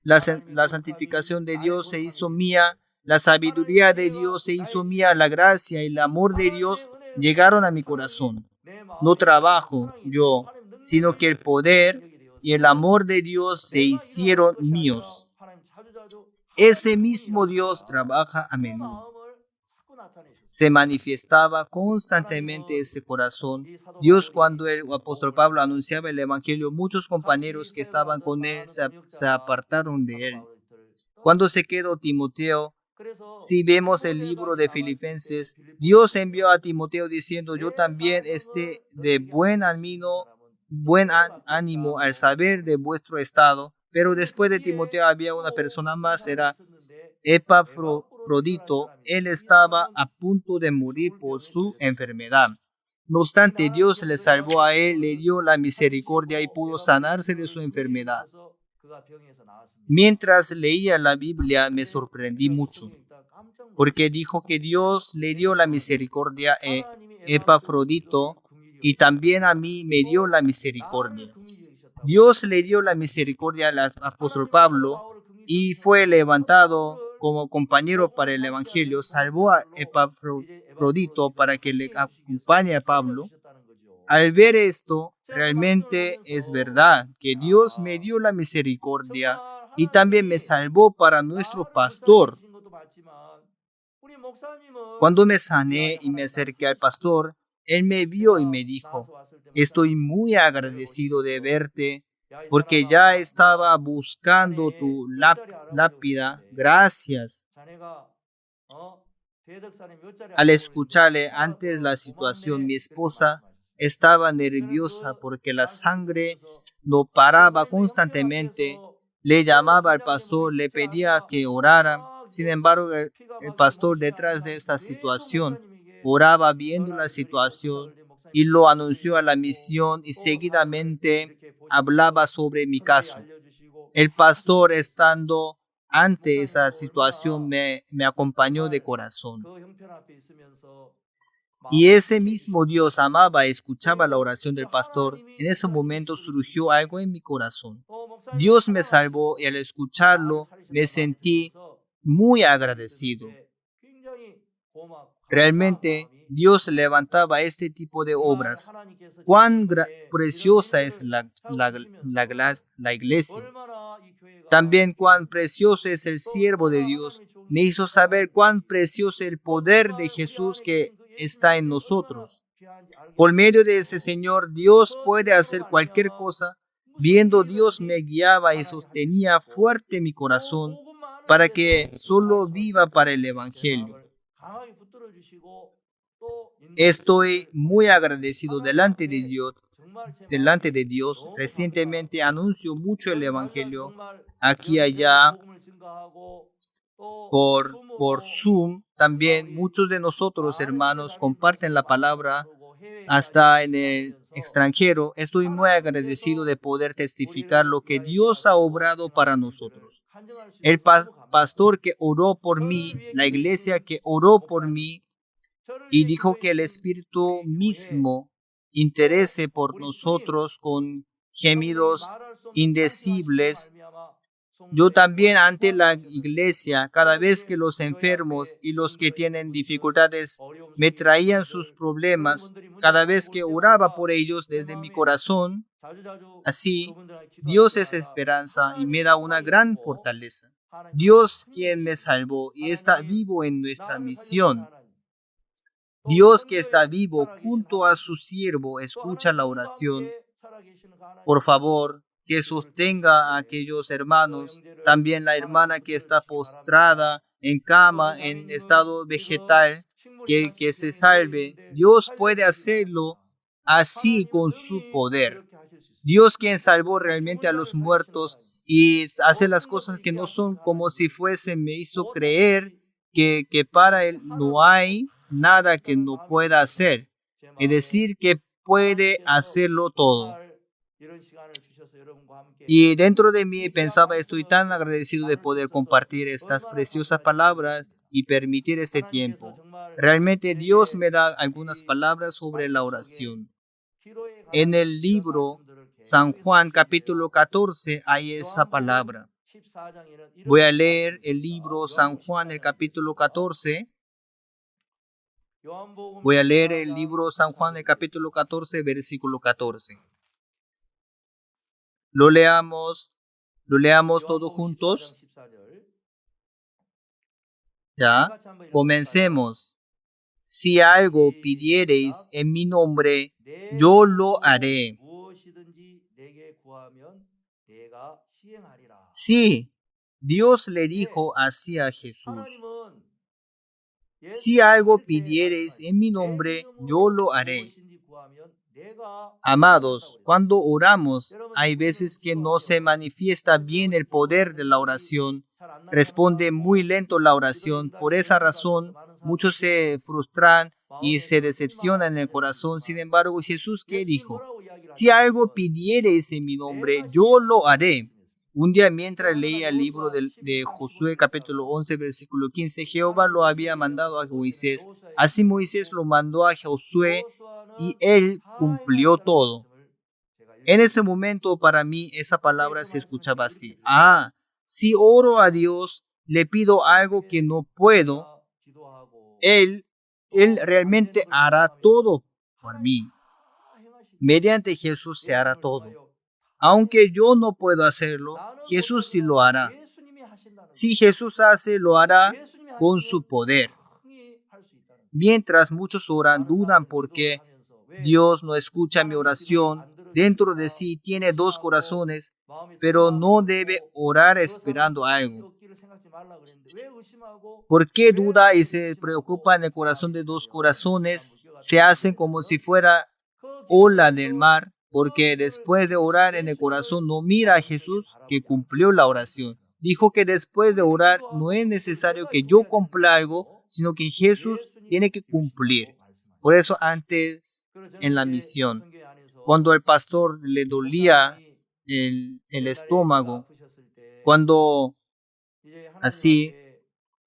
La santificación de Dios se hizo mía, la sabiduría de Dios se hizo mía, la gracia y el amor de Dios llegaron a mi corazón. No trabajo yo, sino que el poder y el amor de Dios se hicieron míos. Ese mismo Dios trabaja a menudo. Se manifestaba constantemente ese corazón. Dios, cuando el apóstol Pablo anunciaba el evangelio, muchos compañeros que estaban con él se apartaron de él. Cuando se quedó Timoteo, si vemos el libro de Filipenses, Dios envió a Timoteo diciendo: yo también esté de buen ánimo al saber de vuestro estado. Pero después de Timoteo había una persona más, era Epafrodito, él estaba a punto de morir por su enfermedad. No obstante, Dios le salvó a él, le dio la misericordia y pudo sanarse de su enfermedad. Mientras leía la Biblia me sorprendí mucho, porque dijo que Dios le dio la misericordia a Epafrodito y también a mí me dio la misericordia. Dios le dio la misericordia al apóstol Pablo y fue levantado como compañero para el Evangelio, salvó a Epafrodito para que le acompañe a Pablo. Al ver esto, realmente es verdad que Dios me dio la misericordia y también me salvó para nuestro pastor. Cuando me sané y me acerqué al pastor, él me vio y me dijo: estoy muy agradecido de verte porque ya estaba buscando tu lápida. Gracias. Al escucharle antes la situación, mi esposa estaba nerviosa porque la sangre no paraba constantemente. Le llamaba al pastor, le pedía que orara. Sin embargo, el pastor, detrás de esta situación, oraba viendo la situación y lo anunció a la misión y seguidamente hablaba sobre mi caso. El pastor, estando ante esa situación, me acompañó de corazón. Y ese mismo Dios amaba y escuchaba la oración del pastor. En ese momento surgió algo en mi corazón. Dios me salvó y al escucharlo me sentí muy agradecido. Realmente Dios levantaba este tipo de obras. Cuán preciosa es la iglesia. También cuán precioso es el siervo de Dios. Me hizo saber cuán precioso es el poder de Jesús que está en nosotros. Por medio de ese Señor, Dios puede hacer cualquier cosa. Viendo Dios me guiaba y sostenía fuerte mi corazón para que solo viva para el Evangelio. Estoy muy agradecido delante de Dios. Recientemente anuncio mucho el Evangelio aquí y allá por Zoom. También muchos de nosotros, hermanos, comparten la palabra hasta en el extranjero. Estoy muy agradecido de poder testificar lo que Dios ha obrado para nosotros. El pastor que oró por mí, la iglesia que oró por mí y dijo que el Espíritu mismo interese por nosotros con gemidos indecibles. Yo también ante la iglesia, cada vez que los enfermos y los que tienen dificultades me traían sus problemas, cada vez que oraba por ellos desde mi corazón, así, Dios es esperanza y me da una gran fortaleza. Dios quien me salvó y está vivo en nuestra misión. Dios que está vivo junto a su siervo escucha la oración. Por favor, que sostenga a aquellos hermanos, también la hermana que está postrada en cama, en estado vegetal, que se salve. Dios puede hacerlo así con su poder. Dios quien salvó realmente a los muertos y hace las cosas que no son como si fuesen, me hizo creer que para Él no hay nada que no pueda hacer. Es decir, que puede hacerlo todo. Y dentro de mí pensaba, estoy tan agradecido de poder compartir estas preciosas palabras y permitir este tiempo. Realmente Dios me da algunas palabras sobre la oración. En el libro San Juan capítulo 14 hay esa palabra. Voy a leer el libro San Juan, el capítulo 14. Voy a leer el libro San Juan, el capítulo 14, versículo 14. Lo leamos todos juntos. Ya, comencemos. Si algo pidiereis en mi nombre, yo lo haré. Sí, Dios le dijo así a Jesús. Si algo pidiereis en mi nombre, yo lo haré. Amados, cuando oramos, hay veces que no se manifiesta bien el poder de la oración responde muy lento la oración. Por esa razón, muchos se frustran y se decepcionan en el corazón. Sin embargo, Jesús, ¿qué dijo? Si algo pidiereis en mi nombre, yo lo haré. Un día, mientras leía el libro de Josué capítulo 11, versículo 15, Jehová lo había mandado a Moisés. Así Moisés lo mandó a Josué y él cumplió todo. En ese momento, para mí, esa palabra se escuchaba así. Si oro a Dios, le pido algo que no puedo, Él realmente hará todo por mí. Mediante Jesús se hará todo. Aunque yo no puedo hacerlo, Jesús sí lo hará. Si Jesús hace, lo hará con su poder. Mientras muchos oran, dudan porque Dios no escucha mi oración. Dentro de sí tiene dos corazones, pero no debe orar esperando algo. ¿Por qué duda y se preocupa en el corazón de dos corazones? Se hacen como si fuera ola del mar, porque después de orar en el corazón no mira a Jesús que cumplió la oración. Dijo que después de orar no es necesario que yo cumpla algo, sino que Jesús tiene que cumplir. Por eso antes en la misión, cuando el pastor le dolía el estómago, cuando así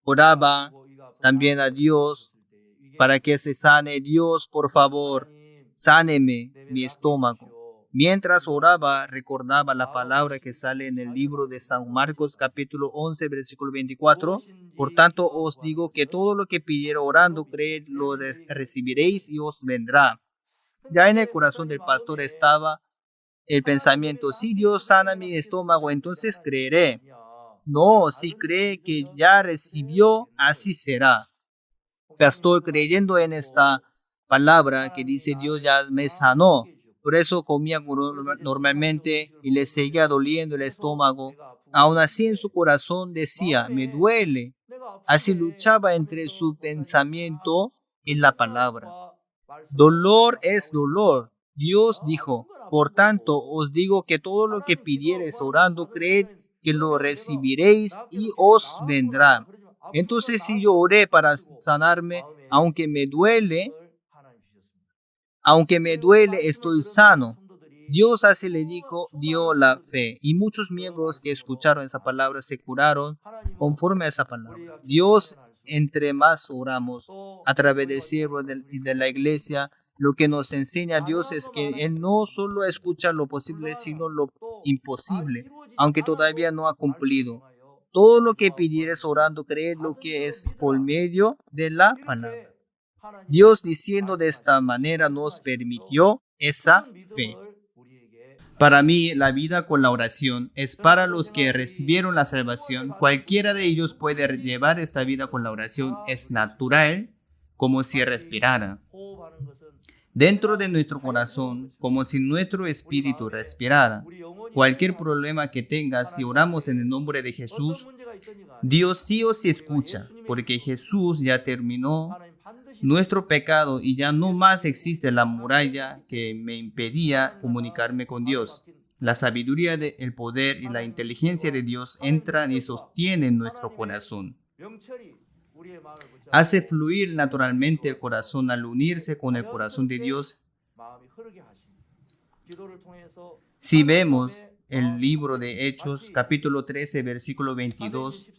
oraba también a Dios para que se sane. Dios, por favor, sáneme mi estómago. Mientras oraba, recordaba la palabra que sale en el libro de San Marcos, capítulo 11, versículo 24. Por tanto, os digo que todo lo que pidiera orando, creed, lo recibiréis y os vendrá. Ya en el corazón del pastor estaba el pensamiento, si Dios sana mi estómago, entonces creeré. No, si cree que ya recibió, así será. Pastor, creyendo en esta palabra que dice Dios ya me sanó, por eso comía normalmente y le seguía doliendo el estómago. Aún así en su corazón decía, me duele. Así luchaba entre su pensamiento y la palabra. Dolor es dolor. Dios dijo, por tanto os digo que todo lo que pidiereis orando, creed que lo recibiréis y os vendrá. Entonces si yo oré para sanarme, aunque me duele, estoy sano. Dios así le dijo, dio la fe. Y muchos miembros que escucharon esa palabra se curaron conforme a esa palabra. Dios, entre más oramos a través del siervo de la iglesia, lo que nos enseña Dios es que Él no solo escucha lo posible, sino lo imposible, aunque todavía no ha cumplido. Todo lo que pidieres orando, creed lo que es por medio de la palabra. Dios, diciendo de esta manera, nos permitió esa fe. Para mí, la vida con la oración es para los que recibieron la salvación. Cualquiera de ellos puede llevar esta vida con la oración. Es natural, como si respirara. Dentro de nuestro corazón, como si nuestro espíritu respirara. Cualquier problema que tengas, si oramos en el nombre de Jesús, Dios sí os escucha, porque Jesús ya terminó nuestro pecado y ya no más existe la muralla que me impedía comunicarme con Dios. La sabiduría, el poder y la inteligencia de Dios entran y sostienen nuestro corazón. Hace fluir naturalmente el corazón al unirse con el corazón de Dios. Si vemos el libro de Hechos, capítulo 13, versículo 22,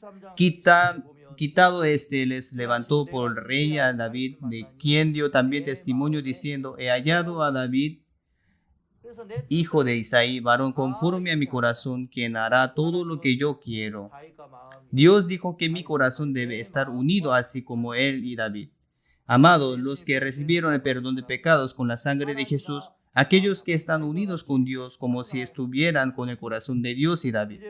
quitado les levantó por rey a David, de quien dio también testimonio diciendo, he hallado a David, hijo de Isaí, varón conforme a mi corazón, quien hará todo lo que yo quiero. Dios dijo que mi corazón debe estar unido así como él y David. Amados, los que recibieron el perdón de pecados con la sangre de Jesús, aquellos que están unidos con Dios como si estuvieran con el corazón de Dios y David.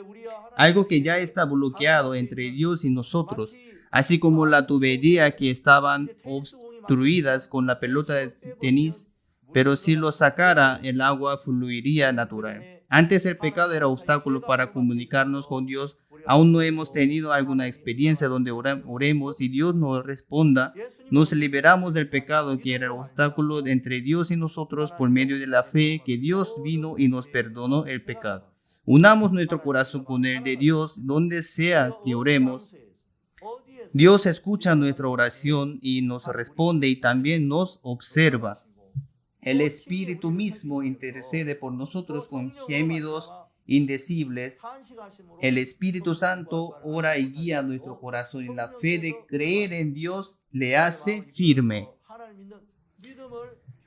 Algo que ya está bloqueado entre Dios y nosotros, así como la tubería que estaban obstruidas con la pelota de tenis, pero si lo sacara, el agua fluiría natural. Antes el pecado era obstáculo para comunicarnos con Dios. Aún no hemos tenido alguna experiencia donde oremos y Dios nos responda. Nos liberamos del pecado que era el obstáculo entre Dios y nosotros por medio de la fe que Dios vino y nos perdonó el pecado. Unamos nuestro corazón con el de Dios, donde sea que oremos. Dios escucha nuestra oración y nos responde y también nos observa. El Espíritu mismo intercede por nosotros con gemidos indecibles. El Espíritu Santo ora y guía nuestro corazón y la fe de creer en Dios le hace firme.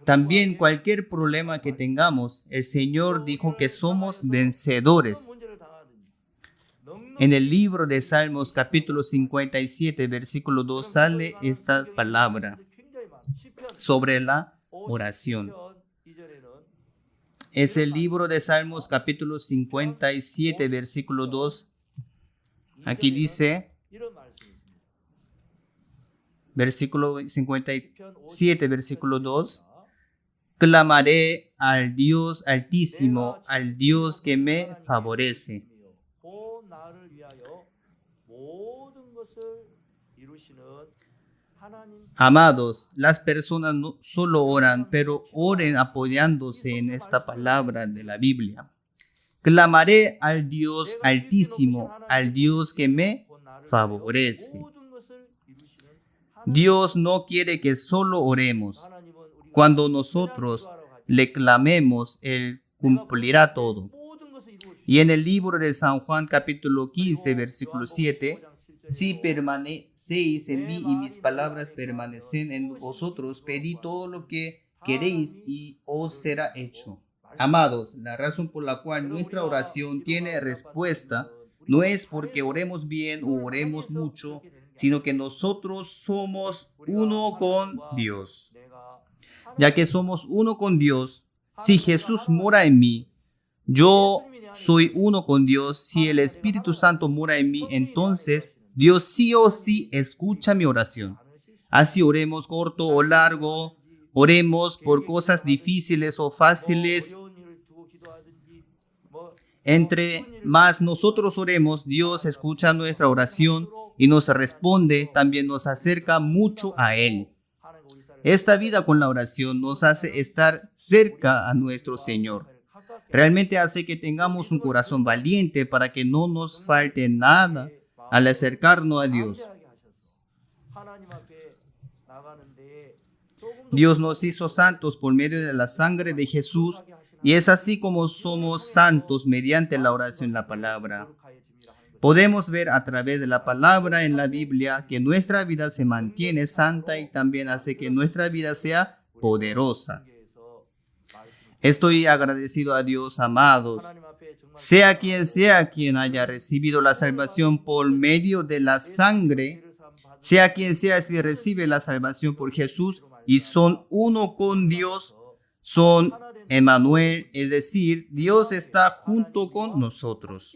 También cualquier problema que tengamos, el Señor dijo que somos vencedores. En el libro de Salmos capítulo 57, versículo 2 sale esta palabra sobre la oración. Es el libro de Salmos capítulo 57, versículo 2. Aquí dice, versículo 57, versículo 2. Clamaré al Dios Altísimo, al Dios que me favorece. Amados, las personas no solo oran, pero oren apoyándose en esta palabra de la Biblia. Clamaré al Dios Altísimo, al Dios que me favorece. Dios no quiere que solo oremos. Cuando nosotros le clamemos, Él cumplirá todo. Y en el libro de San Juan capítulo 15, versículo 7, si permanecéis en mí y mis palabras permanecen en vosotros, pedid todo lo que queréis y os será hecho. Amados, la razón por la cual nuestra oración tiene respuesta no es porque oremos bien o oremos mucho, sino que nosotros somos uno con Dios. Ya que somos uno con Dios, si Jesús mora en mí, yo soy uno con Dios. Si el Espíritu Santo mora en mí, entonces Dios sí o sí escucha mi oración. Así oremos corto o largo, oremos por cosas difíciles o fáciles. Entre más nosotros oremos, Dios escucha nuestra oración y nos responde, también nos acerca mucho a Él. Esta vida con la oración nos hace estar cerca a nuestro Señor. Realmente hace que tengamos un corazón valiente para que no nos falte nada al acercarnos a Dios. Dios nos hizo santos por medio de la sangre de Jesús y es así como somos santos mediante la oración y la palabra. Podemos ver a través de la palabra en la Biblia que nuestra vida se mantiene santa y también hace que nuestra vida sea poderosa. Estoy agradecido a Dios, amados. Sea quien haya recibido la salvación por medio de la sangre, sea quien sea si recibe la salvación por Jesús y son uno con Dios, son Emmanuel, es decir, Dios está junto con nosotros.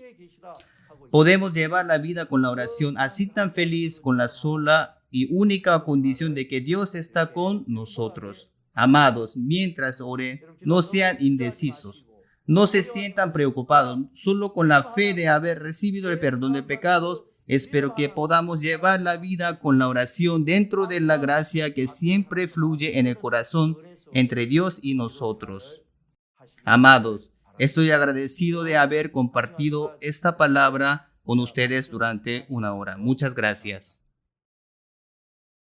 Podemos llevar la vida con la oración así tan feliz con la sola y única condición de que Dios está con nosotros. Amados, mientras oren, no sean indecisos. No se sientan preocupados, solo con la fe de haber recibido el perdón de pecados. Espero que podamos llevar la vida con la oración dentro de la gracia que siempre fluye en el corazón entre Dios y nosotros. Amados, estoy agradecido de haber compartido esta palabra con ustedes durante una hora. Muchas gracias.